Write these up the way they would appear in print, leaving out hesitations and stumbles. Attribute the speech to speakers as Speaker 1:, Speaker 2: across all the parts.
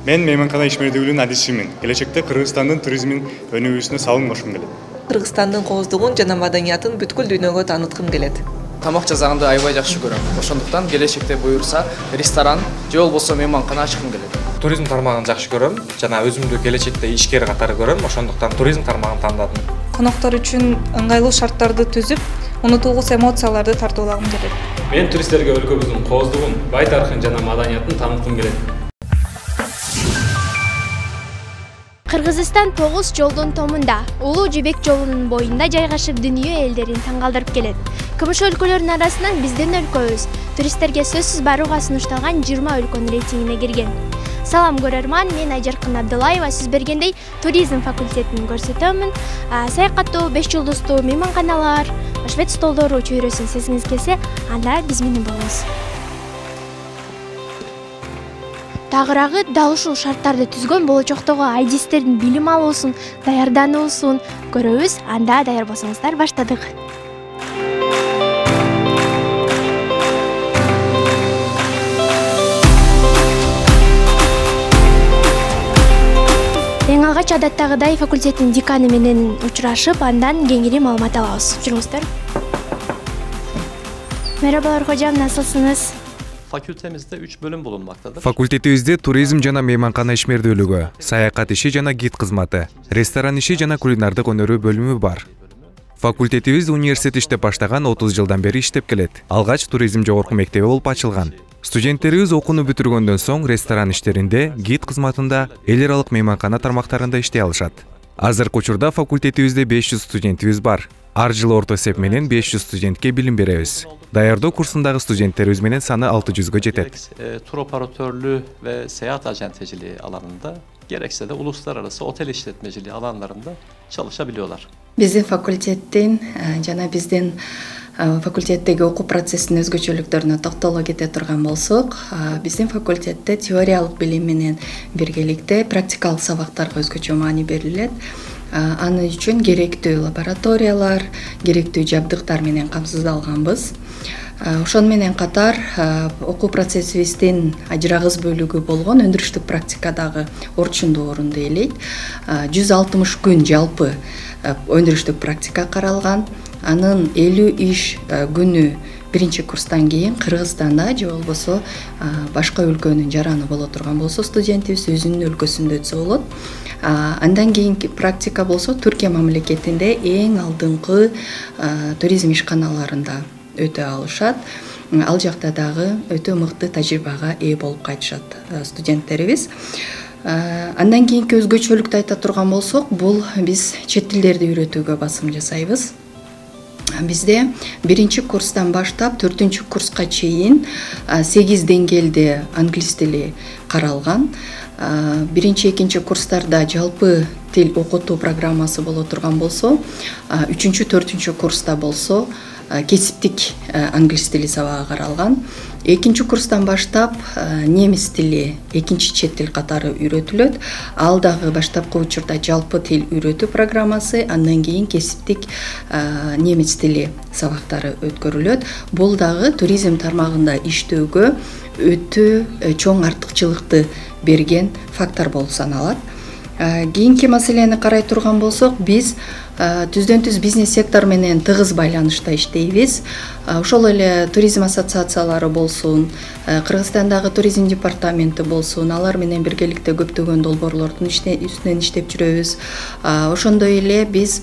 Speaker 1: Мен мейманкана ишмердүүлүгүнүн адисчимин. Келечекте Кыргызстандын туризмин өнүгүүсүнө салым кошкум келет.
Speaker 2: Кыргызстандын кооздугун жана маданиятын бүткүл дүйнөгө тааныткым келет.
Speaker 3: Тамак жасаганды аябай жакшы көрөм. Ошондуктан келечекте буюрса ресторан же болбосо мейманкана ачкым келет.
Speaker 4: Туризм тармагын жакшы көрөм жана өзүмдү келечекте ишкер катары көрөм. Ошондуктан туризм тармагын тандадым.
Speaker 5: Коноктор үчүн ыңгайлуу шарттарды түзүп, унутулгус эмоцияларды тартуулагым келет.
Speaker 6: Мен туристтерге өлкөбүздүн кооздугун, бай тарыхын жана маданиятын тааныткым келет.
Speaker 7: Кыргызстан 9 жолдун томунда, Улуу Жибек жолунун боюнда жайгашып дүйнө элдерин таң калтырып келет. КМШ өлкөлөрүнүн арасынан биздин өлкөбүз туристтерге сөзсүз барууга сунушталган 20 өлкөнүн рейтингине кирген. Салам көрөрман, мен Айжаркын Абдылаева сөз бергендей туризм факультетин көрсөтөмүн. Саякаттоо 5 жулдуздуу мейманканалар, швед столдору чөйрөсүн сезгиңиз келсе, анда биз менен болуңуз. Тагыраагы дал ушул шарттарды түзгөн болочоктогу айдистердин билим алуусун, даярдануусун көрөбүз. Анда даяр болсоңуздар баштадык. Эң алгач адаттагыдай факультеттин деканы менен учурашып, андан кеңири маалымат алабыз. Жүрүңүздөр. Merhabalar hocam, nasılsınız?
Speaker 8: Fakültemizde 3 bölüm bulunmaktadır.
Speaker 9: Факультетибизде туризм жана мейманкана ишмердүүлүгү, саякат иши жана гид кызматы, ресторан иши жана кулинардык өнөрү бөлүмү бар. Факультетибиз университет иштеп баштаган 30 жылдан бери иштеп келет. Алгач туризм жогорку мектеби болуп ачылган. Студенттерибиз окууну бүтүргөндөн соң ресторан иштеринде, гид кызматында, эл аралык мейманкана тармактарында иштей алышат. Азыркы учурда факультетибизде 500 студентибиз бар. Ар жылы орто эсеп менен 500 студентке билим беребиз. Даярдоо курсундагы студенттерибиз менен саны 600гө жетет.
Speaker 8: Tur operatörlüğü ve seyahat acenteciliği alanında gerekse de uluslararası otel işletmeciliği alanlarında çalışabiliyorlar.
Speaker 10: Биздин факультеттин жана биздин факультеттеги окуу процессинин өзгөчөлүктөрүнө токтоло кете турган болсок, биздин факультетте теориялык билим менен биргеликте практикалык сабактарга өзгөчө маани берилет. Аны үчүн керектүү лабораториялар, керектүү жабдыктар менен камсыздалганбыз. Ошон менен катар окуу процессибиздин ажырагыс бөлүгү болгон өндүрүштүк практикадагы орчундуу орунду ээлейт. 160 күн жалпы өндүрүштүк практика каралган. Анын 50 иш күнү биринчи курстан кийин Кыргызстанда же болбосо башка өлкөнүн жараны боло турган болсо студентибиз өзүнүн өлкөсүндө өтсө болот. Андан кийинки практика болсо Түркия мамлекетинде эң алдыңкы туризм ишканаларында өтө алышат. Ал жакта дагы өтө мыкты тажрыйбага ээ болуп кайтышат студенттерибиз. Андан кийинки өзгөчөлүктү айта турган болсок, бул биз чет тилдерди үйрөтүүгө басым жасайбыз. Бизде биринчи курстан баштап 4-курска курска чейин 8 деңгээлде англис тили каралган. Биринчи, экинчи курстарда жалпы тил окутуу программасы боло турган болсо, 3-чү, 4-чү курста болсо кесиптик англис тили сабагы каралган. Экинчи курстан баштап немис тили, экинчи чет тил катары үйрөтүлөт. Ал дагы баштапкы учурда жалпы тил үйрөтүү программасы, андан кийин кесиптик немис тили сабактары өткөрүлөт. Бул дагы туризм тармагында иштөөгө өтө чоң артыкчылыкты берген фактор болуп саналат. Кийинки маселени карай турган болсок, биз түздөн-түз бизнес сектор менен тыгыз байланышта иштейбиз. Ошол эле туризм ассоциациялары болсун, Кыргызстандагы туризм департаменти болсун, алар менен биргеликте көптөгөн долбоорлордун үстүнөн иштеп жүрөбүз. Ошондой эле биз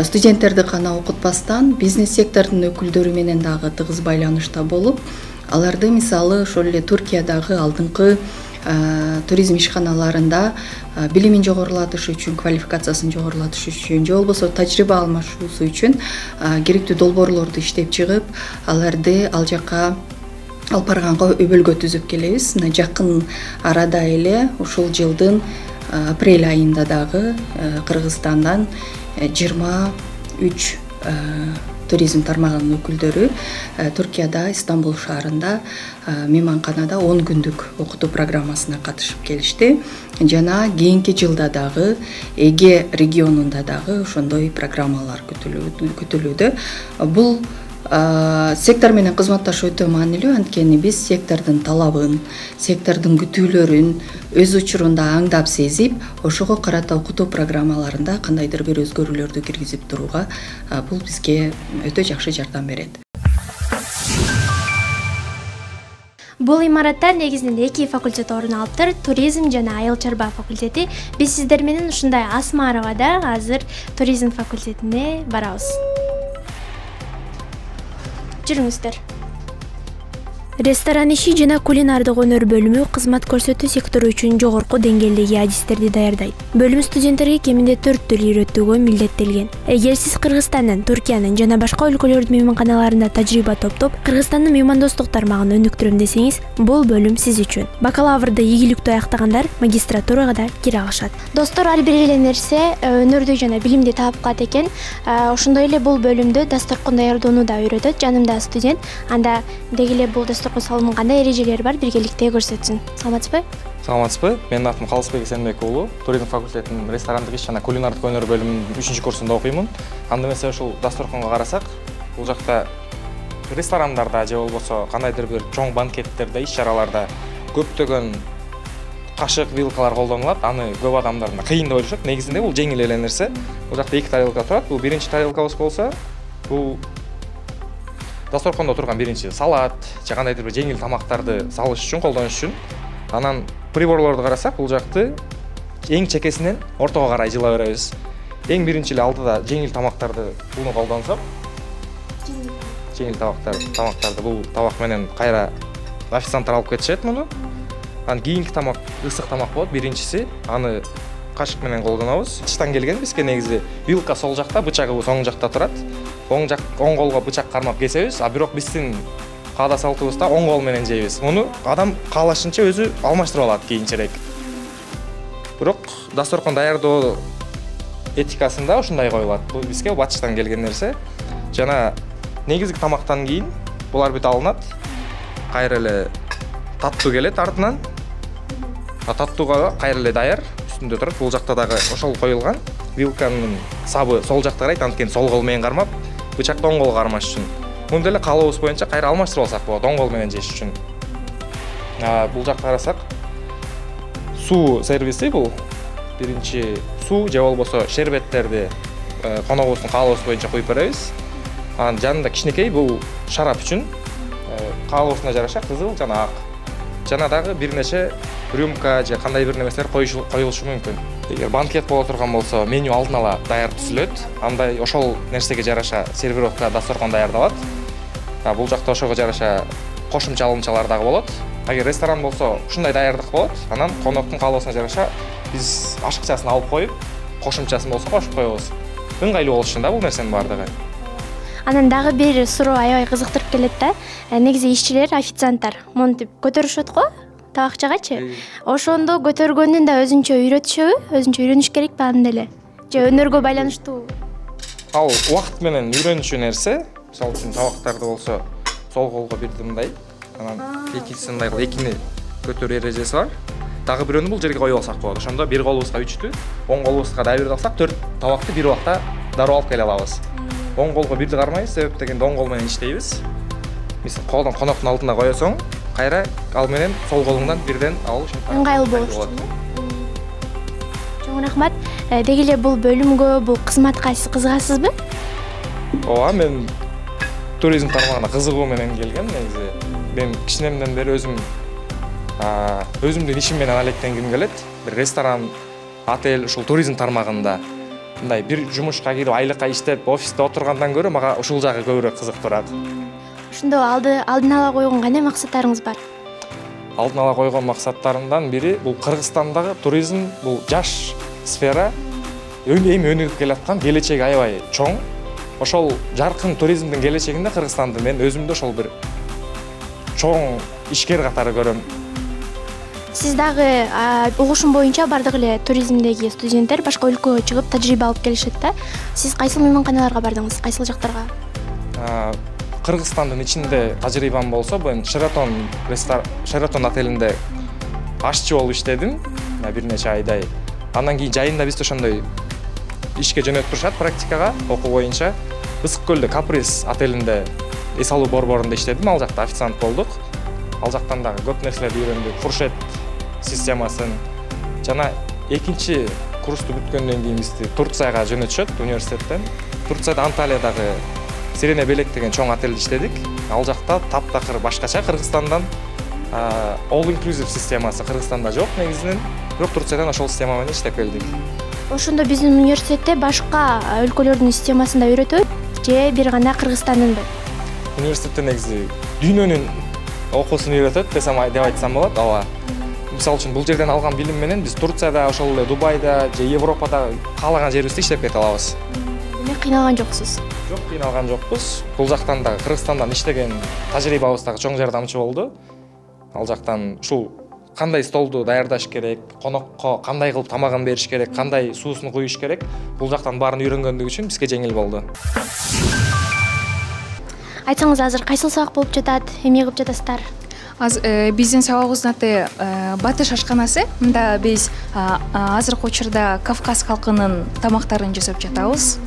Speaker 10: студенттерди гана окутпастан бизнес сектордун өкүлдөрү менен дагы тыгыз байланышта болуп, аларды мисалы ошол эле Түркиядагы алдыңкы туризм ишканаларында билимин жогорулатыш үчүн, квалификациясын жогорулатыш үчүн, же болбосо тажрыйба алмашуусу үчүн керектүү долбоорлорду иштеп чыгып, аларды ал жакка алып барганга өбөлгө түзүп келебиз. Жакын арада эле ушул жылдын апрель айында дагы Кыргызстандан 23 туризм тармагынын өкүлдөрү Түркияда, Истанбул шаарында мейманканада 10 күндүк окутуу программасына катышып келишти. Жана кийинки жылда дагы Эге регионунда дагы ошондой программалар күтүлүүдө. Бул Сектор менен кызматташ өтө маанилүү, анткени биз сектордун талабын, сектордун күтүүлөрүн өз учурунда аңдап сезип, ошого карата окутуу программаларында кандайдыр бир өзгөрүүлөрдү киргизип турууга бул бизге өтө жакшы жардам берет.
Speaker 7: Бул имаратта негизинен 2 факультет орун алыптыр, туризм жана айыл чарба факультети. Биз сиздер менен ушундай Асмаровада азыр туризм факультетине барабыз. Жүрүңүздөр. Ресторан иши жана кулинардык өнөр бөлүмү кызмат көрсөтүү сектору үчүн жогорку деңгээлдеги адистерди даярдайт. Бөлүм студенттерге кеминде 4 тил үйрөтүүгө милдеттелген. Эгер сиз Кыргызстандын, Түркиянын жана башка өлкөлөрдүн мейманканаларында тажрыйба топтоп, Кыргызстандын меймандостук тармагын өнүктүрөм десеңиз, бул бөлүм сиз үчүн. Бакалаврды ийгиликтүү аяктагандар магистратурага да кире алышат. Достор, ар бир эле нерсе өнөрдү жана билимди таап калат экен. Ошондой эле бул бөлүмдө дасторкон даярдоону да үйрөтөт. Жанымда студент, анда деги эле бул дасторкон салынын кандай эрежелери бар, биргеликте көрсөтсүн. Саламатсызбы?
Speaker 4: Саламатсызбы? Менин атым Калысбек Эсенбек уулу. Туризм факультетинин ресторандык иш жана кулинардык өнөр бөлүмүнүн 3-курсунда окуймун. Анда эмесе ушул дасторконго карасак, бул жакта ресторандарда же болбосо кандайдыр бир чоң банкеттерде, иш-чараларда көптөгөн кашык, вилкалар колдонулат. Аны көп адамдар кыйын деп ойлошот. Негизинде бул жеңил эле нерсе. Бул жакта 2 тарелка турат. Бул биринчи тарелкабыз болсо, бул дасторкондо турган биринчи салат, же кандайдыр бир жеңил тамактарды салыш үчүн, колдонуш үчүн. Анан приборлорду карасак, бул жакты эң чекесинен ортого карай жыла беребиз. Эң биринчи эле алдыда жеңил тамактарды буну колдонсок, жеңил тамактарды бул табак менен кайра официанттар алып кетишет муну. Анан кийинки тамак ысык тамак болот. Биринчиси аны кашык менен колдонобуз. Тыштан келген бизге негизи вилка сол жакта, бычагыбыз оң жакта турат. Оң колго бычак кармап кесебиз, а бирок биздин каада салтыбызда оң кол менен жейбиз. Муну адам каалашынча өзү алмаштырып алат кийинчерээк. Бирок дасторкон даярдоо этикасында ушундай коюлат. Бул бизге батыштан келген нерсе. Жана негизги тамактан кийин булар бүт алынат. Кайра эле таттуу келет артынан. Таттууга кайра эле даяр үстүндө турат. Бул жакта дагы ошол коюлган. Вилканын сабы сол жакта карайт, анткени сол кол менен кармап, бычакты оң колго кармаш үчүн. Муну деле каалообуз боюнча кайра алмаштырып алсак болот, оң кол менен жеш үчүн. Бул жакта карасак, суу сервиси бул. Биринчи суу же болбосо шербеттерди коногубуздун каалообуз боюнча куюп беребиз. Анан жанында кичинекей бул шарап үчүн каалообузуна жараша кызыл жана ак. Жана дагы бир нече рюмка же кандай бир нерселер коюлушу мүмкүн. Эгер банкет боло турган болсо, меню алдын ала даяр түзүлөт. Андай ошол нерсеге жараша сервировка дасторкон даярдалат. Бул жакта ошого жараша кошумча алымчалар дагы болот. Эгер ресторан болсо, ушундай даярдык болот. Анан коноктун каалоосуна жараша биз ашыкчасын алып коюп, кошумчасын болсо кошуп коебуз. Ыңгайлуу болуш үчүн да бул нерсенин бардыгы.
Speaker 7: Анан дагы бир суроо аябай кызыктырып келет да. Негизи ишчилер, официанттар монтип көтөрүшөт го табакчагачы. Ошондо көтөргөндүн да өзүнчө үйрөтүшөбү? Өзүнчө үйрөнүш керекпи аны эле? Же өнөргө байланыштуу?
Speaker 4: Ал убакыт менен үйрөнүшү нерсе. Мисалы үчүн табактарды болсо, сол колго бирди мындай, анан экинчисин мындай кылып экини көтөрүү эрежеси бар. Дагы бирөөнү бул жерге коюп алсак болот. Ошондо бир колубузга 3-тү, оң колубузга да бирди алсак 4 табакты бир убакта дароо алып келе алабыз. Оң колго бирди кармайбыз, себеп дегенде оң кол менен иштейбиз. Мисалы колдон коноктун алдына коесоң, кайра ал менен сол колуңдан бирден алып
Speaker 7: ыңгайлуу болуш үчүн. Чоң рахмат. Деги эле бул бөлүмгө, бул кызматка сиз кызыгасызбы?
Speaker 4: Ооба, мен туризм тармагына кызыгуу менен келгем. Негизи мен кичинемден бери өзүмдүн ишим менен алектенгим келет. Бир ресторан, отель, ушул туризм тармагында мындай бир жумушка кирип, айлыкка иштеп, офисте отургандан көрө мага ушул жагы көбүрөөк кызыктырат.
Speaker 7: Ошондо алдын ала койгон кандай максаттарыңыз бар?
Speaker 4: Алдын ала койгон максаттарымдан бири бул Кыргызстандагы туризм, бул жаш сфера эми өнүгүп келаткан, келечеги аябай чоң. Ошол жаркын туризмдин келечегинде Кыргызстанды мен өзүмдө ошол бир чоң ишкер катары көрөм.
Speaker 7: Сиз дагы угушум боюнча бардык эле туризмдеги студенттер башка өлкөгө чыгып тажрыйба алып келишет да. Сиз кайсыл мейманканаларга бардыңыз? Кайсыл жактарга?
Speaker 4: Кыргызстандын ичинде тажрыйбам болсо, мен Шератон отелинде ашчы болуп иштедим, бир нече айдай. Андан кийин жайында бизди ошондой ишке жөнөтүп турушат практикага, окуу боюнча. Ысык көлдө Каприз отелинде эс алуу борборунда иштедим, ал жакта официант болдук. Ал жактан дагы көп нерселерди үйрөндүк, фуршет системасын. Жана экинчи курсту бүткөндөн кийин бизди Турцияга жөнөтүшөт университеттен. Турцияда Анталиядагы Сирене Белек деген чоң отельде иштедик. Ал жакта таптакыр башкача, Кыргызстандан all inclusive системасы Кыргызстанда жок негизинен, бирок Турциядан ошол система менен иштеп келдик.
Speaker 7: Ошондо биздин университетте башка өлкөлөрдүн системасында үйрөтөбү же бир гана Кыргызстандынбы?
Speaker 4: Университетте негизи дүйнөнүн окуусун үйрөтөт деп айтсам болот. Ооба. Мисалы үчүн бул жерден алган билим менен биз Турцияда, ошол эле Дубайда же Европада каалаган жерибизде иштеп кете алабыз.
Speaker 7: Демек кыйналган жоксуз?
Speaker 4: Жок, кыйналган жокпуз. Бул жактан дагы Кыргызстандан иштеген тажрыйбабыз дагы чоң жардамчы болду. Ал жактан ушул кандай столду даярдаш керек, конокко кандай кылып тамагын бериш керек, кандай суусун куюш керек, бул жактан баарын үйрөнгөндүгү үчүн бизге жеңил болду.
Speaker 7: Айтсаңыз, азыр кайсыл сабак болуп жатат, эмне кылып жатасыздар?
Speaker 5: Биздин сабагыбыздын аты батыш ашканасы. Мында биз азыркы учурда Кавказ калкынын тамактарын жасап жатабыз.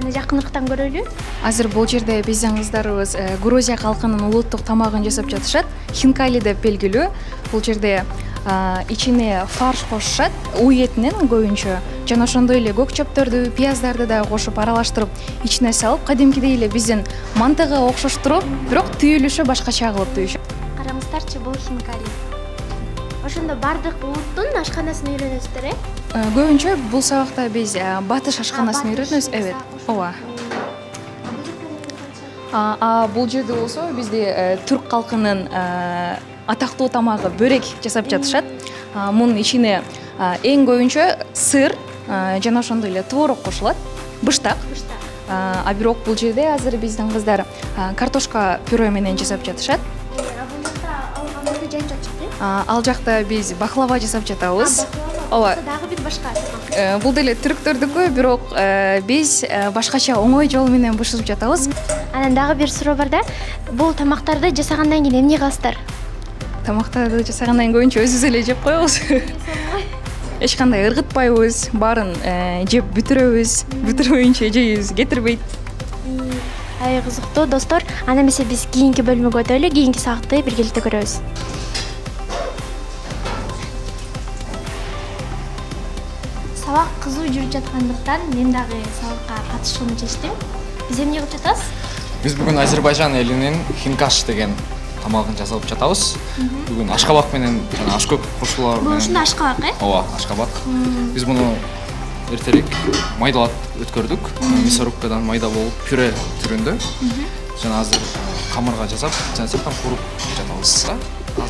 Speaker 7: Аны жакыныктан көрөлү.
Speaker 5: Азыр бул жерде биздин кыздарыбыз Грузия калкынын улуттук тамагын жасап жатышат. Хинкали деп белгилүү. Бул жерде ичине фарш кошушат, уй этинен көбүнчө. Жана ошондой эле көк чөптөрдү, пияздарды да кошуп аралаштырып, ичине салып, кадимкидей эле биздин мантыга окшоштуруп, бирок түйүлүшү башкача кылып түйүшөт.
Speaker 7: Караңыздарчы, бул хинкали. Ошондо бардык улуттун ашканасын үйрөнөсүздөр,
Speaker 5: Көбүнчө бул сабакта биз батыш ашканасын үйрөнөбүз. Evet. Ооба. Бул жерде болсо бизде түрк калкынын атактуу тамагы бөрек жасап жатышат. Мунун ичине эң көбүнчө сыр жана ошондой эле творог кошулат. Быштак. А бирок бул жерде азыр биздин кыздар картошка пюре менен жасап жатышат. Ал жакта биз баклава жасап жатабыз. Ооба.
Speaker 7: Дагы бир башка.
Speaker 5: Бул деле түрктөрдүкү, бирок биз башкача оңой жол менен бышырып жатабыз.
Speaker 7: Анан дагы бир суроо бар да. Бул тамактарды жасагандан кийин эмне кыласыздар?
Speaker 5: Тамактарды жасагандан кийин көбүнчө өзүбүз эле жеп коебуз. Эч кандай ыргытпайбыз, баарын жеп бүтүрөбүз. Бүтүрбөйүнчө жейбиз, кетирбейт.
Speaker 7: Ай кызыктуу достор. Ана эмесе биз кийинки бөлүмгө өтөлү, кийинки сабакты биргеликте көрөбүз. Сабак кызуу жүрүп жаткандыктан мен дагы сабакка катышууну чечтим. Биз эмне кылып жатабыз?
Speaker 3: Биз бүгүн Азербайжан элинин хинкаш деген тамагын жасап жатабыз. Бүгүн ашкабак менен жана ашкөк кошулар менен.
Speaker 7: Бул ушунда ашкабак,
Speaker 3: Ооба, ашкабак. Биз муну эртерээк майдалап өткөрдүк. Мясорубкадан майда болуп, пюре түрүндө. Жана азыр камырга жасап, жана сырттан куруп жатабыз.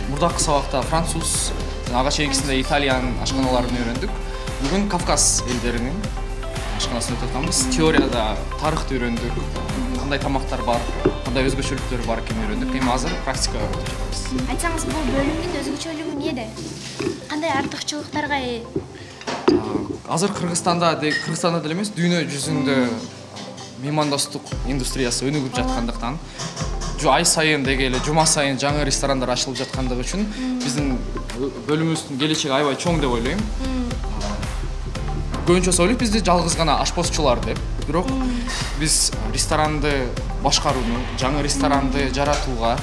Speaker 3: Мурдакы сабакта француз, ага чейинкисинде итальян ашканаларын үйрөндүк. Бүгүн Кавказ элдеринин ашканасын өтүп атабыз. Теорияда тарыхты үйрөндүк, кандай тамактар бар, кандай өзгөчөлүктөр бар экенин үйрөндүк. Эми азыр практикага өтүп жатабыз.
Speaker 7: Айтсаңыз, бул бөлүмдүн өзгөчөлүгү эмнеде? Кандай артыкчылыктарга ээ?
Speaker 3: Азыр Кыргызстанда деле эмес, дүйнө жүзүндө меймандостук индустриясы өнүгүп жаткандыктан, ай сайын деги эле жума сайын жаңы ресторандар ачылып жаткандыгы үчүн биздин бөлүмүбүздүн келечеги аябай чоң деп ойлойм. Көбүнчө ойлойт бизди жалгыз гана ашпозчулар деп. Бирок биз ресторанды башкарууну, жаңы ресторанды жаратууга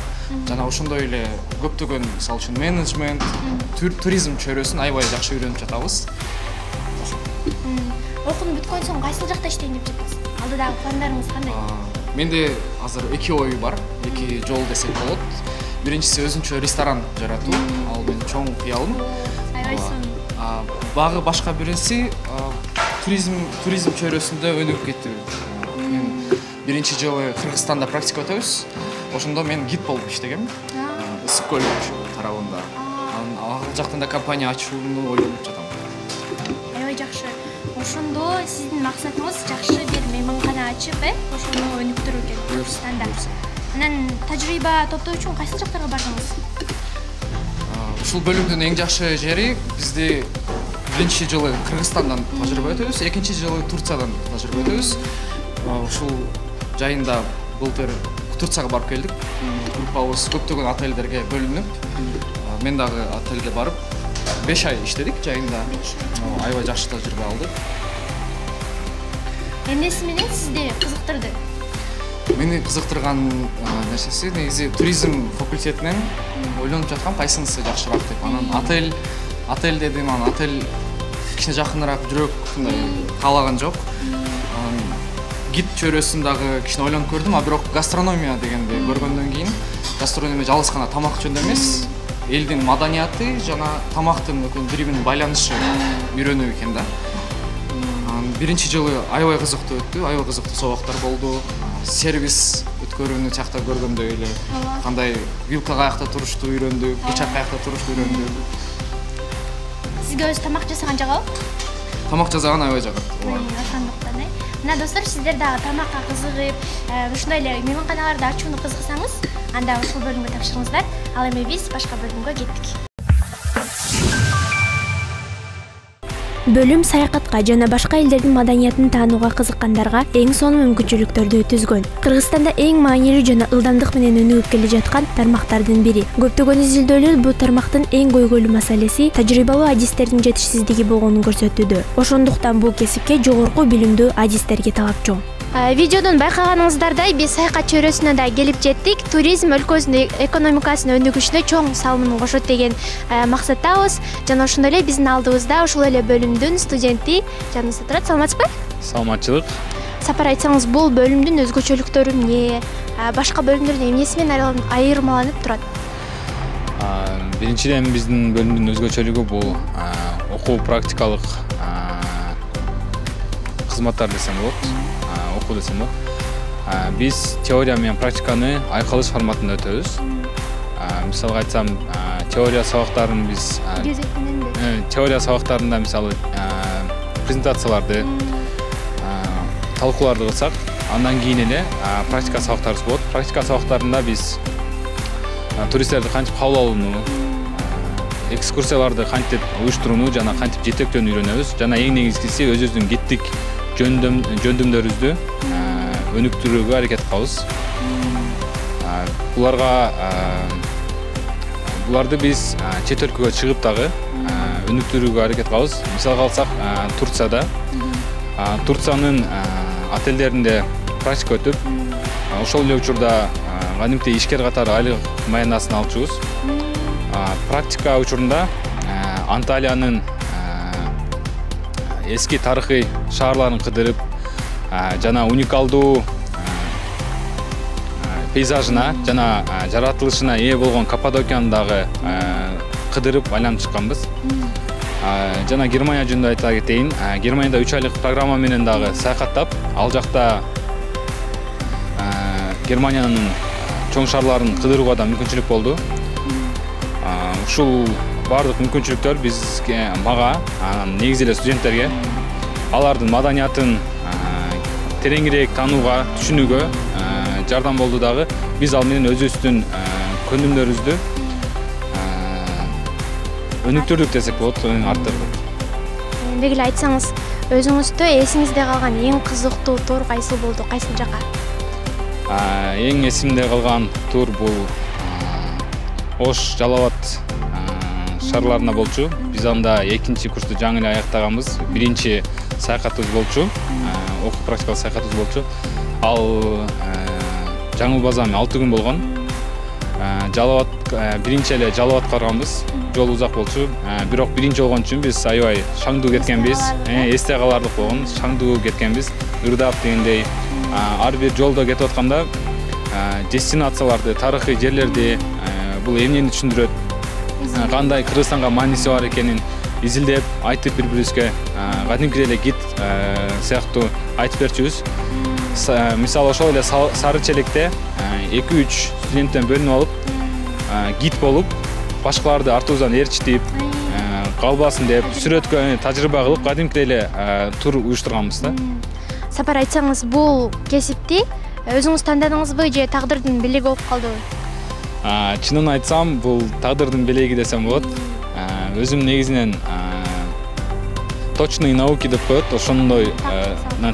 Speaker 3: жана ошондой эле көптөгөн, мисалы үчүн менеджмент, туризм чөйрөсүн аябай жакшы үйрөнүп жатабыз.
Speaker 7: Окуун бүткөн соң кайсыл жакта иштейин деп жатасыз? Алдыдагы пландарыңыз кандай?
Speaker 3: Менде азыр эки ой бар, эки жол десек болот. Биринчиси өзүнчө ресторан жаратуу, ал менин чоң кыялым. Багы башка биринчиси туризм чөйрөсүндө өнүгүп кетүү. Мен биринчи жылы Кыргызстанда практика өтөбүз. Ошондо мен гид болуп иштегем. Ысык көл тарабында. Ал жактан да компания ачууну ойлонуп жатам.
Speaker 7: Аябай жакшы. Ошондо сиздин максатыңыз жакшы бир мейманкана ачып, ошону өнүктүрүү экен Кыргызстанда. Анан тажрыйба топтоо үчүн кайсыл жактарга бардыңыз?
Speaker 3: Ушул бөлүмдүн эң жакшы жери бизди биринчи жылы Кыргызстандан тажрыйба өтөбүз, экинчи жылы Турциядан тажрыйба өтөбүз. Ушул жайында былтыр Турцияга барып келдик. Группабыз көптөгөн отельдерге бөлүнүп, мен дагы отельге барып 5 ай иштедик жайында. Аябай жакшы тажрыйба алдык.
Speaker 7: Эмнеси менен сизди кызыктырды?
Speaker 3: мени кызыктырган нерсеси негизи туризм факультетинен ойлонуп жаткан кайсынысы жакшыраак деп. Анан отель дедим, анан отель кичине жакыныраак жүрөк мындай каалаган жок. Гид чөйрөсүн дагы кичине ойлонуп көрдүм, а бирок гастрономия дегенди көргөндөн кийин гастрономия жалгыз гана тамак жөнүндө эмес, элдин маданияты жана тамактын бири бирин байланышы үйрөнүү экен да. Биринчи жылы аябай кызыктуу өттү, аябай кызыктуу сабактар болду. Сервис өткөрүүнү чакта көргөндөй эле, кандай вилка каякта турушту үйрөндүк, бычак каякта турушту үйрөндүк.
Speaker 7: Сизге өзү тамак жасаган жагабы?
Speaker 3: Тамак жасаган аябай жагат.
Speaker 7: Ошондуктан мына достор, сиздер дагы тамакка кызыгып, ушундай эле мейманканаларда ачууну кызыксаңыз, анда ушул бөлүмгө тапшырыңыздар. Ал эми биз башка бөлүмгө кеттик. Бөлүм саякатка жана башка элдердин маданиятын таанууга кызыккандарга эң сонун мүмкүнчүлүктөрдү түзгөн. Кыргызстанда эң маанилүү жана ылдамдык менен өнүгүп келе жаткан тармактардын бири. Көптөгөн изилдөөлөр бул тармактын эң көйгөйлүү маселеси тажрыйбалуу адистердин жетишсиздиги болгонун көрсөтүүдө. Ошондуктан бул кесипке жогорку билимдүү адистерге талап чоң. Видеодон байкаганыңыздардай биз саякат чөйрөсүнө да келип жеттик. Туризм өлкөбүздүн экономикасынын өнүгүшүнө чоң салымын кошот деген максаттабыз. Жана ошондой эле биздин алдыбызда ушул эле бөлүмдүн студенти жаныбызда турат. Саламатсызбы?
Speaker 6: Саламатчылык.
Speaker 7: Сапар, айтсаңыз, бул бөлүмдүн өзгөчөлүктөрү эмне? Башка бөлүмдөрдөн эмнеси менен айырмаланып турат?
Speaker 6: Биринчиден биздин бөлүмдүн өзгөчөлүгү бул окуу практикалык кызматтар десем болот. Окуу десем болот. Биз теория менен практиканы айкалыш форматында өтөбүз. Мисалга айтсам, теория сабактарын биз теория сабактарында мисалы презентацияларды, талкууларды кылсак, андан кийин эле практика сабактарыбыз болот. Практика сабактарында биз туристтерди кантип кабыл алууну, экскурсияларды кантип уюштурууну жана кантип жетектөөнү үйрөнөбүз. Жана эң негизгиси өзүбүздүн гидтик жөндөмдөрүбүздү өнүктүрүүгө аракет кылабыз. Буларды биз чет өлкөгө чыгып дагы өнүктүрүүгө аракет кылабыз. Мисалга алсак, Турциянын отелдеринде практика өтүп, ошол эле учурда кадимки ишкер катары айлык майнасын алчубуз. Практика учурунда Анталиянын эски тарыхый шаарларын кыдырып, жана уникалдуу пейзажына жана жаратылышына ээ болгон Каппадокияны дагы кыдырып айланып чыкканбыз. Жана Германия жөнүндө айта кетейин. Германияда 3 айлык программа менен дагы саякаттап, ал жакта Германиянын чоң шаарларын кыдырууга да мүмкүнчүлүк болду. Ушул бардык мүмкүнчүлүктөр бизге, мага, негизи эле студенттерге алардын маданиятын тереңирээк таанууга, түшүнүүгө жардам болду дагы. Биз ал менен өзүбүздүн көндүмдөрүбүздү өнүктүрдүк десек болот, арттырдык.
Speaker 7: Эндеги эле айтсаңыз, өзүңүздө эсиңизде калган эң кызыктуу тур кайсы болду, кайсы жака?
Speaker 6: Эң эсимде калган тур бул Ош, Жалал-Абад шаарларына болчу. Биз анда 2-чи курсту жаңы эле аяктаганбыз. 1-чи саякатыбыз болчу. Окуу практикалык саякатыбыз болчу. Ал жаңыл базами 6 күн болгон. Жалал-Абад, биринчи эле Жалал-Абадка барганбыз. Жол узак болчу. Бирок биринчи болгон үчүн биз аябай шаңдуу кеткенбиз. Эсте каларлык болгон, шаңдуу кеткенбиз. Ырдап дегендей, ар бир жолдо кетип атканда дестинацияларды, тарыхый жерлерди, бул эмнени түшүндүрөт, кандай Кыргызстанга мааниси бар экенин изилдеп, айтып бири-бирибизге кадимки эле гид сыяктуу айтып берчүбүз. Мисалы ошол эле Сары Челекте 2-3 студенттен бөлүнүп алып, гид болуп, башкаларды артыбыздан ээрчитип, калбасын деп, сүрөткө тажрыйба кылып, кадимки эле тур уюштурганбыз да.
Speaker 7: Сапар, айтсаңыз, бул кесипти өзүңүз тандадыңызбы же тагдырдын белеги болуп калдыбы?
Speaker 6: Чынын айтсам, бул тагдырдын белеги десем болот. Өзүм негизинен точный науки деп коет, ошондой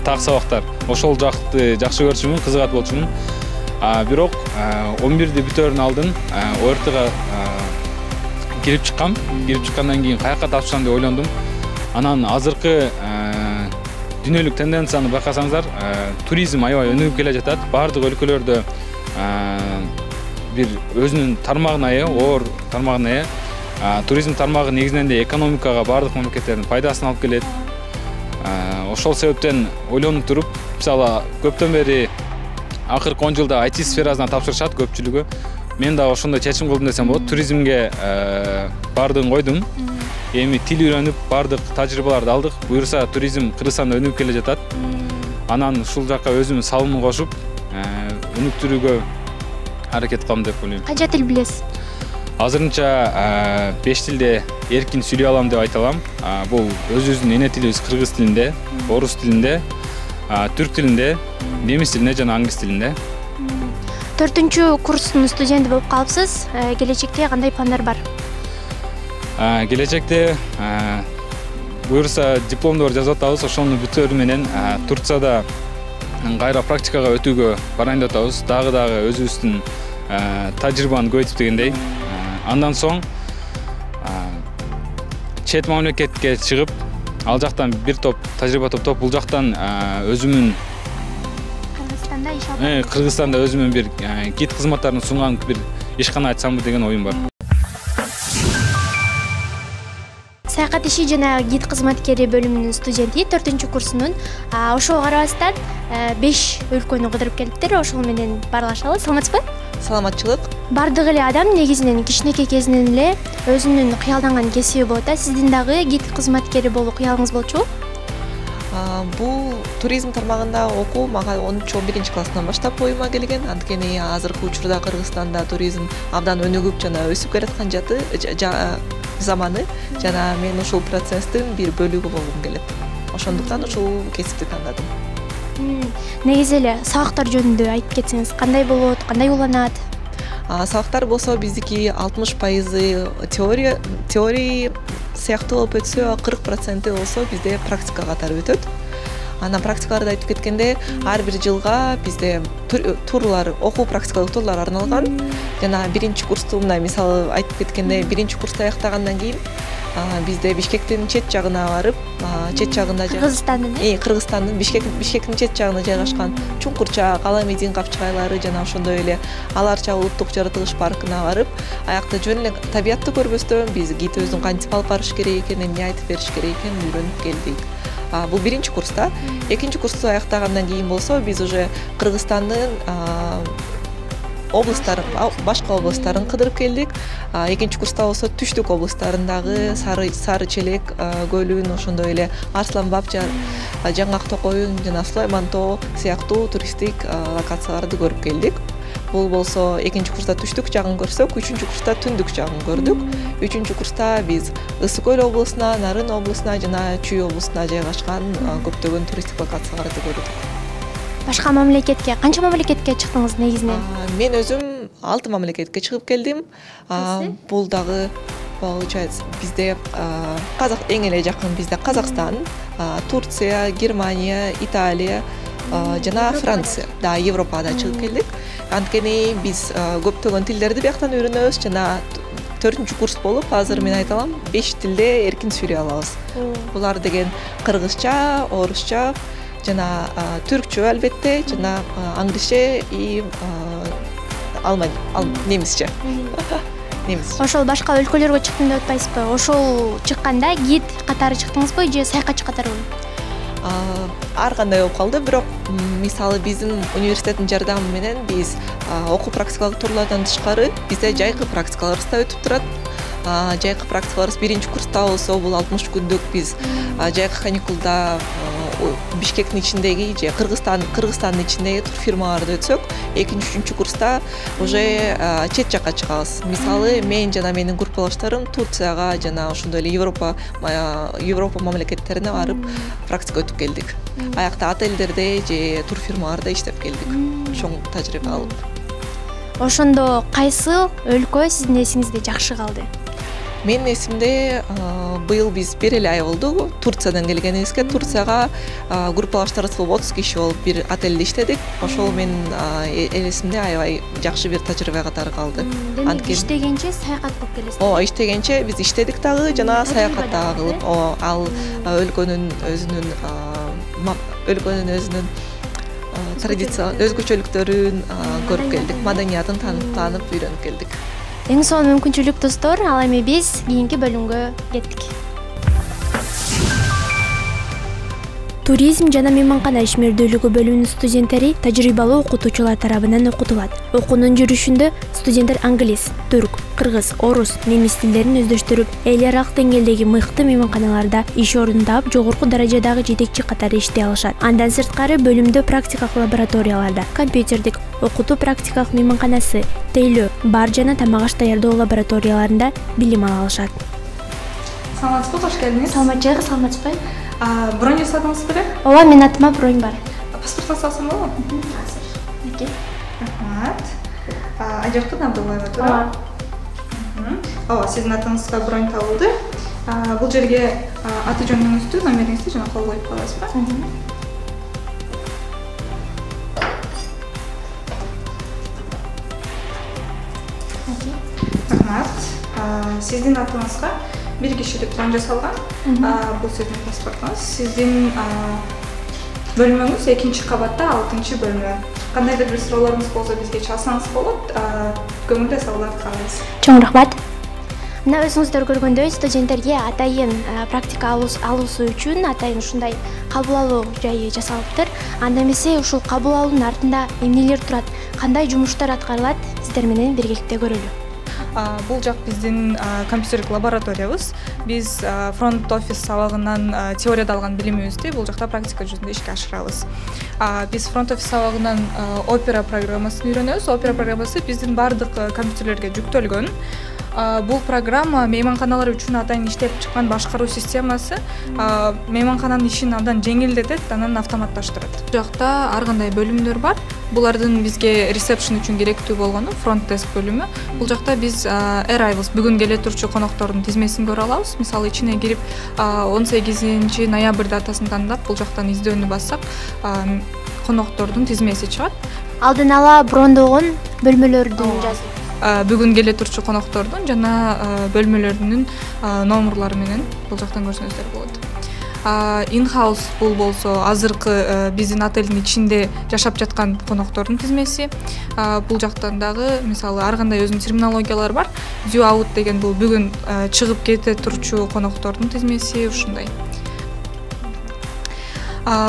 Speaker 6: так сабактар. Ошол жакты жакшы көрчүмүн, кызыгат болчумун. Бирок 11-ди бүтөөрүн алдын ОРТга кирип чыккам. Кирип чыккандан кийин каяка тапшырсам деп ойлондум. Анан азыркы дүйнөлүк тенденцияны байкасаңыздар, туризм аябай өнүгүп келе жатат. Бардык өлкөлөрдө бир өзүнүн тармагына оор тармагына туризм тармагы негизинен эле экономикага бардык мамлекеттердин пайдасын алып келет. Ошол себептен ойлонуп туруп, мисалы көптөн бери акыркы 10 жылда IT сферасына тапшырышат көпчүлүгү. Мен дагы ошондой чечим кылдым десем болот. Туризмге бардыгын койдум. Эми тил үйрөнүп, бардык тажрыйбаларды алдык. Буюрса туризм Кыргызстанда өнүгүп келе жатат. Анан ушул жакка өзүмдүн салымымды кошуп, өнүктүрүүгө аракет кылам деп ойлойм.
Speaker 7: Канча тил билесиз?
Speaker 6: Азырынча 5 тилде эркин сүйлөй алам деп айта алам. Бул өзүбүздүн эне тилибиз кыргыз тилинде, орус тилинде, түрк тилинде, немис тилинде жана англис тилинде.
Speaker 7: 4-курстун студенти болуп калыпсыз. Келечекте кандай пландар бар?
Speaker 6: Келечекте буюрса дипломдор жазып атабыз. Ошону бүтөөрү менен Турцияда кайра практикага өтүүгө барайын деп атабыз. Дагы өзүбүздүн тажрыйбаны көбөйтүп дегендей. Андан соң чет мамлекетке чыгып, ал жактан бир топ тажрыйба топтоп, бул жактан өзүмүн Кыргызстанда өзүмүн бир гид кызматтарын сунган бир ишкана ачсамбы деген оюм бар.
Speaker 7: Саякат иши жана гид кызматкери бөлүмүнүн студенти 4-курсунун. Ошого карабастан 5 өлкөнү кыдырып келиптир. Ошол менен баарлашалы. Саламатсызбы?
Speaker 2: Саламатчылык.
Speaker 7: Бардык эле адам негизинен кичинекей кезинен эле өзүнүн кыялданган кесиби болот. Сиздин дагы гид кызматкери болуу кыялыңыз болчубу?
Speaker 2: Бул туризм тармагында окуу мага 10-11 класстан баштап оюма келген. Анткени азыркы учурда Кыргызстанда туризм абдан өнүгүп жана өсүп келаткан заманы жана мен ушул процесстин бир бөлүгү болгум келет. Ошондуктан ушул кесипти тандадым.
Speaker 7: Негизи эле сабактар жөнүндө айтып кетсеңиз, кандай болот, кандай уланат?
Speaker 2: Сабактар болсо биздики 60% теория сыяктуу болуп өтсө, 40% болсо бизде практика катары өтөт. Анан практикаларды айтып кеткенде, ар бир жылга бизде турлар, окуу практикалык турлар арналган. Жана 1-курсту мына мисалы айтып кеткенде, 1-курсту аяктагандан кийин бизде Бишкектин чет жагына барып, чет жагында Кыргызстандын Бишкектин чет жагына жайгашкан Чуңкурчак, Аламедин капчыгайлары жана ошондой эле Аларча улуттук жаратылыш паркына барып, аякта жөн эле табиятты көрбөстөн биз гид өзүн кантип алып барыш керек экен, эмне айтып бериш керек экенин үйрөнүп келдик. Бул 1-курста. 2-курсту аяктагандан кийин болсо биз уже Кыргызстандын областтарын, башка областтарын кыдырып келдик. 2-курста болсо түштүк областтарындагы Сары Челек көлүн, ошондой эле Арслан Бабжар, Жаңгак Токоюн жана Сулайман Тоо сыяктуу туристтик локацияларды көрүп келдик. Бул болсо 2-курста түштүк жагын көрсөк, 3-курста түндүк жагын көрдүк. 3-курста биз Ысык Көл облусуна, Нарын облусуна жана Чүй облусуна жайгашкан көптөгөн туристтик локацияларды көрдүк.
Speaker 7: Башка мамлекетке, канча мамлекетке чыктыңыз негизинен?
Speaker 2: Мен өзүм 6 мамлекетке чыгып келдим. Бул дагы получается бизде эң эле жакын бизде Казакстан, Турция, Германия, Италия жана Франция. Да, Европада чыгып келдик. Анткени биз көптөгөн тилдерди бияктан үйрөнөбүз жана 4-курс болуп, азыр мен айта алам, 5 тилде эркин сүйлөй алабыз. Булар деген кыргызча, орусча, жана түркчө албетте, жана англисче и немисче.
Speaker 7: Ошол башка өлкөлөргө чыктым деп атпайсызбы? Ошол чыкканда гид катары чыктыңызбы же саякатчы катарыбы?
Speaker 2: Ар кандай болуп калды, бирок мисалы биздин университеттин жардамы менен биз окуу практикалык турлардан тышкары бизде жайкы практикаларыбыз да өтүп турат. Жайкы практикаларыбыз 1-курста болсо бул 60 күндүк биз жайкы каникулда Бишкектин ичиндеги же Кыргызстандын ичиндеги турфирмаларды өтсөк, 2-3-курста уже чет жакка чыгабыз. Мисалы мен жана менин группалаштарым Турцияга жана ошондой эле Европа мамлекеттерине барып практика өтүп келдик. Аякта отелдерде же турфирмаларда иштеп келдик. Чоң тажрыйба алып.
Speaker 7: Ошондо кайсы өлкө сиздин эсиңизде жакшы калды?
Speaker 2: Менин эсимде быйыл биз бир эле ай болду Турциядан келгенибизге. Турцияга группалаштарыбыз болуп 30 киши болуп бир отелде иштедик. Ошол менин эсимде аябай жакшы бир тажрыйба катары калды.
Speaker 7: Демек иштегенче саякат кылып келесиз.
Speaker 2: Иштегенче биз иштедик дагы жана саякат дагы кылып, ал өлкөнүн өзүнүн өлкөнүн өзүнүн традиция өзгөчөлүктөрүн көрүп келдик, маданиятын таанып үйрөнүп келдик.
Speaker 7: Эң сонун мүмкүнчүлүк достор, ал эми биз кийинки бөлүмгө кеттик. Туризм жана мейманкана ишмердүүлүгү бөлүмүнүн студенттери тажрыйбалуу окутуучулар тарабынан окутулат. Окуунун жүрүшүндө студенттер англис, түрк, кыргыз, орус, немис тилдерин өздөштүрүп, эл аралык деңгээлдеги мыкты мейманканаларда иш ордун таап, жогорку даражадагы жетекчи катары иштей алышат. Андан сырткары бөлүмдө практикалык лабораторияларда компьютердик окутуу практикалык мейманканасы, тейлөө, бар жана тамак аш даярдоо лабораторияларында билим ала алышат.
Speaker 5: Саламатсызбы, кош келдиңиз.
Speaker 7: Саламатчы, саламатсызбы?
Speaker 5: Бронь жасадыңыз беле?
Speaker 7: Ооба, менин атыма бронь бар.
Speaker 5: Паспорт алсам болобу?
Speaker 7: Азыр. Меке.
Speaker 5: Рахмат. Ажаркы Абдуллаева, туура? Ооба, сиздин атыңызга бронь табылды. Бул жерге аты жөнүңүздү, номериңизди жана кол коюп каласызбы? Рахмат. Сиздин атыңызга бир кишилик бронь жасалган. Бул сиздин паспортуңуз. Сиздин бөлмөңүз 2-чи кабатта, 6-чы бөлмө. Кандайдыр бир суроолоруңуз болсо бизге чалсаңыз болот. Көңүлдүү салат калабыз.
Speaker 7: Чоң рахмат. Мына өзүңүздөр көргөндөй, студенттерге атайын практика алуусу үчүн атайын ушундай кабыл алуу жайы жасалыптыр. Анда эмесе ушул кабыл алуунун артында эмнелер турат, кандай жумуштар аткарылат, сиздер менен биргеликте көрөлү.
Speaker 5: Бул жак биздин компьютердик лабораториябыз. Биз фронт офис сабагынан теорияда алган билимибизди бул жакта практика жүзүндө ишке ашырабыз. Биз фронт офис сабагынан опера программасын үйрөнөбүз. Опера программасы биздин бардык компьютерлерге жүктөлгөн. Бул программа мейманканалар үчүн атайын иштеп чыккан башкаруу системасы. Мейманкананын ишин абдан жеңилдетет, анан автоматташтырат. Бул жакта ар кандай бөлүмдөр бар. Булардын бизге ресепшн үчүн керектүү болгону фронт деск бөлүмү. Бул жакта биз arrivals, бүгүн келе турчу коноктордун тизмесин көрө алабыз. Мисалы ичине кирип 18 ноябрь датасын тандап, бул жактан издөөнү бассак, коноктордун тизмеси чыгат.
Speaker 7: Алдын ала брондогон бөлмөлөрдүн жазылып.
Speaker 5: Бүгүн келе турчу коноктордун жана бөлмөлөрүнүн номерлары менен бул жактан көрсөңүздөр болот. In-house бул болсо азыркы биздин отелдин ичинде жашап жаткан коноктордун тизмеси. Бул жактан дагы мисалы ар кандай өзүнүн терминологиялары бар. Due out деген бул бүгүн чыгып кете турчу коноктордун тизмеси, ушундай.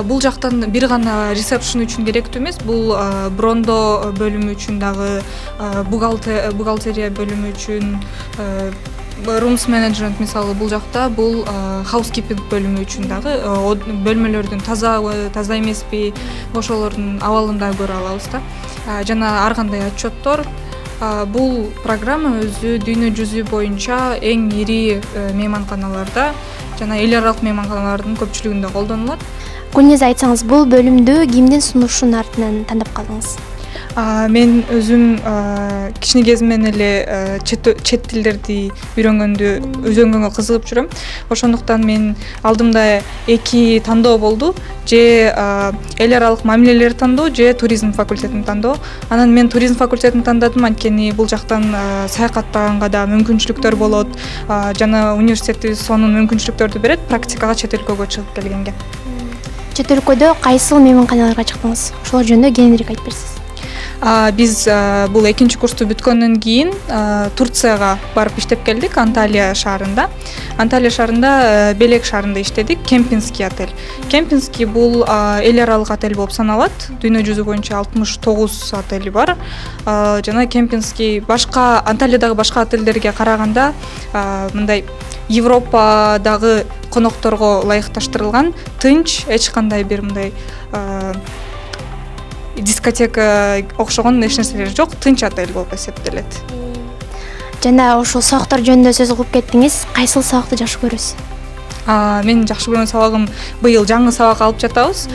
Speaker 5: Бул жактан бир гана ресепшн үчүн керектүү эмес, бул брондо бөлүмү үчүн дагы, бухгалтерия бөлүмү үчүн, rooms management мисалы бул жакта бул housekeeping бөлүмү үчүн дагы бөлмөлөрдүн тазабы, таза эмеспи, ошолордун абалын да көрө алабыз да. Жана ар кандай отчеттор. Бул программа өзү дүйнө жүзү боюнча эң ири мейманканаларда жана эл аралык мейманканалардын көпчүлүгүндө колдонулат.
Speaker 7: Көлүңүз айтсаңыз, бул бөлүмдү кимдин сунушунун артынан тандап калдыңыз?
Speaker 5: Мен өзүм кичине кезимден эле чет тилдерди үйрөнгөнгө кызыгып жүрөм. Ошондуктан мен алдымда 2 тандоо болду. Же эл аралык мамилелер тандоо, же туризм факультетин тандоо. Анан мен туризм факультетин тандадым, анткени бул жактан саякаттаганга да мүмкүнчүлүктөр болот. Жана университетибиз сонун мүмкүнчүлүктөрдү берет практикага чет өлкөгө чыгып келгенге.
Speaker 7: Чет өлкөдө кайсыл мейманканаларга чыктыңыз? Ошол жөнүндө кеңирээк айтып берсиз.
Speaker 5: Биз бул 2-чи курсту бүткөндөн кийин Турцияга барып иштеп келдик, Анталия шаарында. Анталия шаарында Белек шаарында иштедик, Кемпинский отель. Кемпинский бул эл аралык отель болуп саналат. Дүйнө жүзү боюнча 69 отели бар. Жана Кемпинский башка Анталиядагы башка отельдерге караганда мындай Европадагы конокторго ылайыкташтырылган, тынч, эч кандай бир мындай дискотека окшогон эч нерселер жок, тынч отель болуп эсептелет.
Speaker 7: Жана ошол сабактар жөнүндө сөз кылып кеттиңиз. Кайсыл сабакты жакшы көрөсүз?
Speaker 5: Менин жакшы көргөн сабагым быйыл жаңы сабак алып жатабыз.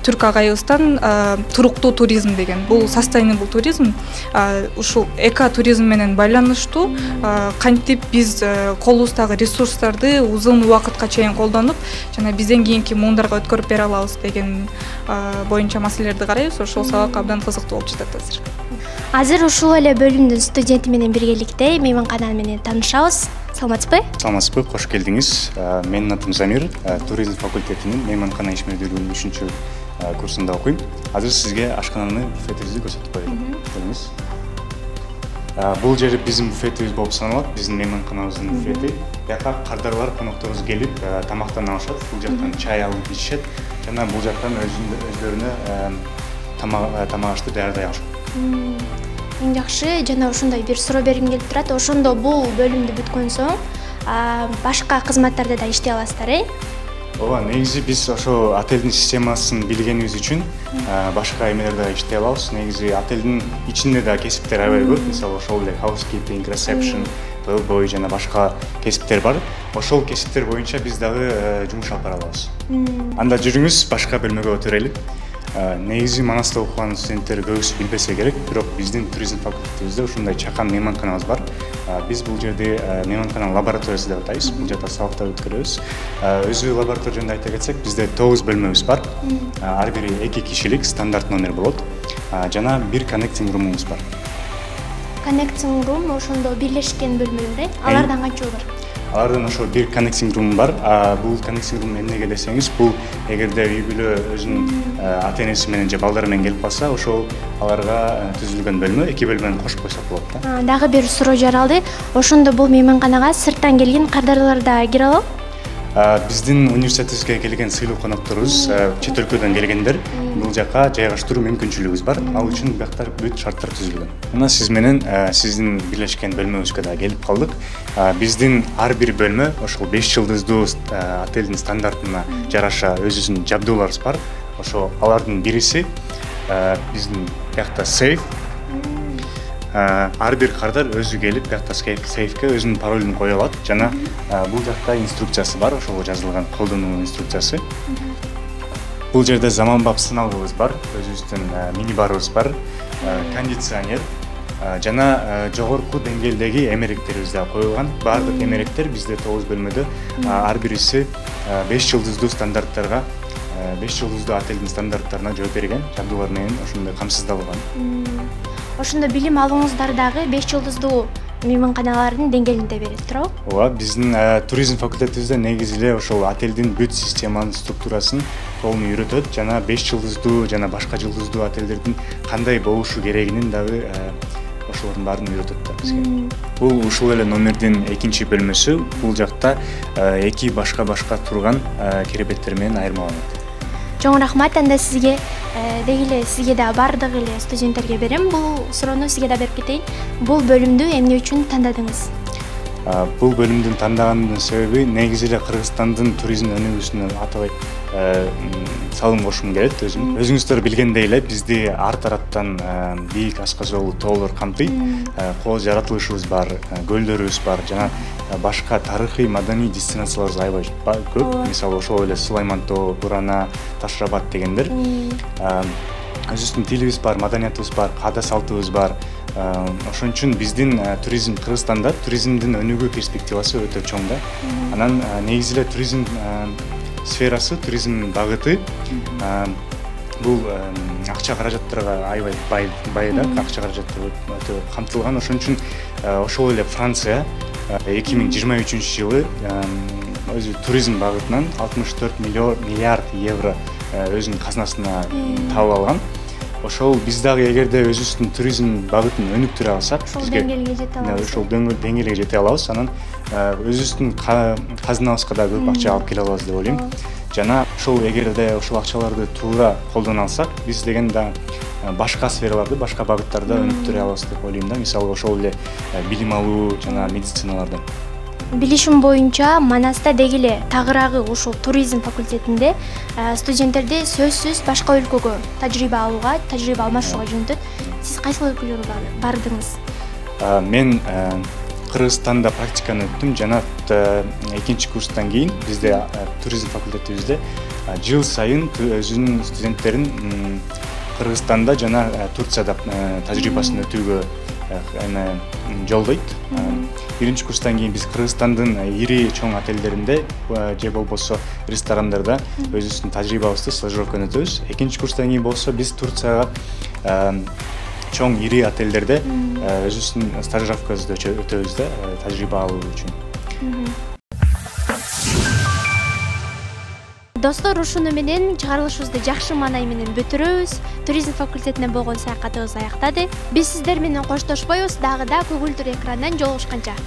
Speaker 5: Түрк агайыбыздан туруктуу туризм деген. Бул sustainable туризм. Ушул экотуризм менен байланыштуу. Кантип биз колубуздагы ресурстарды узун убакытка чейин колдонуп, жана бизден кийинки муундарга өткөрүп бере алабыз деген боюнча маселелерди карайбыз. Ошол сабак абдан кызыктуу болуп жатат азыр.
Speaker 7: Азыр ушул эле бөлүмдүн студенти менен биргеликте мейманкана менен таанышабыз. Саламатсызбы?
Speaker 1: Саламатсызбы, кош келдиңиз. Менин атым Замир, туризм факультетинин мейманкана ишмердүүлүгүнүн 3-чү курсунда окуйм. Азыр сизге ашкананы буфетибизди көрсөтүп коеюн. Келиңиз. Бул жери биздин буфетибиз болуп саналат, биздин мейманканабыздын буфети. Бияка кардарлар, конокторубуз келип тамактана алышат, бул жактан чай алып ичишет жана бул жактан өздөрүнө тамак ашты даярдай алышат.
Speaker 7: Эң жакшы, жана ошондой бир суроо бергим келип турат. Ошондо бул бөлүмдү бүткөн соң башка кызматтарда да иштей аласыздар,
Speaker 1: Ооба, негизи биз ошо отелдин системасын билгенибиз үчүн башка эмелерде иштей алабыз. Негизи отелдин ичинде да кесиптер аябай көп. Мисалы ошол эле housekeeping, reception, bellboy жана башка кесиптер бар. Ошол кесиптер боюнча биз дагы жумуш алып бара алабыз. Анда жүрүңүз, башка бөлмөгө өтөрөлү. Негизи Манаста окуган студенттер көбүсү билбесе керек, бирок биздин туризм факультетибизде ушундай чакан мейманканабыз бар. Биз бул жерде мейманкана лабораториясы деп атайбыз. Бул жерде сабактар өткөрөбүз. Өзү лаборатория жөнүндө айта кетсек, бизде 9 бөлмөбүз бар. Ар бири 2 кишилик стандарт номер болот. Жана бир connecting room'убуз бар.
Speaker 7: Connecting room ошондо бирлешкен бөлмөлөр, алардан канча бар?
Speaker 1: Алардан ошо бир connecting room бар. Бул connecting room эмнеге десеңиз, бул эгерде үй бүлө өзүнүн ата-энеси менен же балдары менен келип калса, ошол аларга түзүлгөн бөлмө, 2 бөлмөнү кошуп койсок болот да.
Speaker 7: Дагы бир суроо жаралды. Ошондо бул мейманканага сырттан келген кардарлар да кире алат?
Speaker 1: Биздин университетибизге келген сыйлуу конокторубуз чет өлкөдөн келгендер. Бул жака жайгаштыруу мүмкүнчүлүгүбүз бар. Ал үчүн бияктар бүт шарттар түзүлгөн. Мына сиз менен сиздин бирлешкен бөлмөбүзгө да келип калдык. Биздин ар бир бөлмө ошол 5 жылдыздуу отелдин стандартына жараша өзүнүн жабдууларыбыз бар. Ошо алардын бириси биздин биякта сейф. Ар бир кардар өзү келип биякта сейфке өзүнүн паролун кое алат жана бул жакта инструкциясы бар, ошого жазылган колдонуу инструкциясы. Бул жерде заманбап сыналгыбыз бар, өзүбүздүн мини барыбыз бар, кондиционер жана жогорку деңгээлдеги эмеректерибиз да коюлган. Баардык эмеректер бизде 9 бөлмөдө ар бириси 5 жылдыздуу стандарттарга 5 жылдыздуу отелдин стандарттарына жооп берген, жабдуулар менен ошондой камсыздалган.
Speaker 7: Ошондо билим алууңуздар дагы 5 жылдыздуу мейманканалардын деңгээлинде берет, туурабы?
Speaker 1: Ооба, биздин туризм факультетибизде негизи эле ошол отелдин бүт системанын структурасын толук үйрөтөт жана 5 жылдыздуу жана башка жылдыздуу отелдердин кандай болушу керегинин дагы ошолордун баарын үйрөтөт да бизге. Бул ушул эле номердин 2 бөлмөсү. Бул жакта 2 башка турган керебеттер менен айырмаланат.
Speaker 7: Чоң рахмат. Анда сизге деги эле сизге да бардык эле студенттерге берем. Бул суроону сизге да берип кетейин. Бул бөлүмдү эмне үчүн тандадыңыз?
Speaker 1: Бул бөлүмдүн тандагандын себеби негизи эле Кыргызстандын туризм өнүгүүсүнө атабай салым кошкум келет өзүм. Өзүңүздөр билгендей эле бизди ар тараптан бийик аскы тоолор камтыйт. Кооз жаратылышыбыз бар, көлдөрүбүз бар жана башка тарыхый маданий дестинацияларыбыз аябай көп. Мисалы ошол эле Сулайман тоо, Бурана, Ташрабат дегендер. Өзүбүздүн тилибиз бар, маданиятыбыз бар, каада салтыбыз бар. Ошон үчүн биздин туризм Кыргызстанда туризмдин өнүгүү перспективасы өтө чоң да. Анан негизи эле туризм сферасы, туризм багыты бул акча каражаттарга аябай бай да, акча каражаттары өтө камтылган. Ошон үчүн ошол эле Франция 2023 жылы өзү туризм багытынан 64 миллиард евро өзүнүн казнасына таап алган. Ошол биз дагы эгерде өзүбүздүн туризм багытын өнүктүрө алсак, бизге ошол деңгээлге жете алабыз. Анан өзүбүздүн казнабызга да көп акча алып келе алабыз деп ойлойм. Жана ошол эгерде ошол акчаларды туура колдоно алсак, биз деген да башка сфераларды, башка багыттарда өнүктүрө алабыз деп ойлойм да. Мисалы ошол эле билим алуу жана медициналарда.
Speaker 7: Билишим боюнча Манаста деги эле тагыраагы ушул туризм факультетинде студенттерди сөзсүз башка өлкөгө тажрыйба алмашууга жөнөтөт. Сиз кайсы өлкөлөргө бардыңыз?
Speaker 1: Мен Кыргызстанда практиканы өттүм жана 2 курстан кийин бизде туризм факультетибизде жыл сайын өзүнүн студенттерин Кыргызстанда жана Турцияда тажрыйбасын өтүүгө жолдойт. 1 курстан кийин биз Кыргызстандын ири чоң отелдеринде же болбосо ресторандарда өзүбүздүн тажрыйбабызды стажировканы өтөбүз. 2 курстан кийин болсо биз Турцияга чоң ири отелдерде өзүбүздүн стажировкабызды өтөбүз да, тажрыйба алуу үчүн.
Speaker 7: Достор, ушуну менен чыгарылышыбызды жакшы маанай менен бүтүрөбүз. Туризм факультетинен болгон саякатыбыз аяктады. Биз сиздер менен коштошпойбуз, дагы да көгүлдүр экрандан жолугушканча.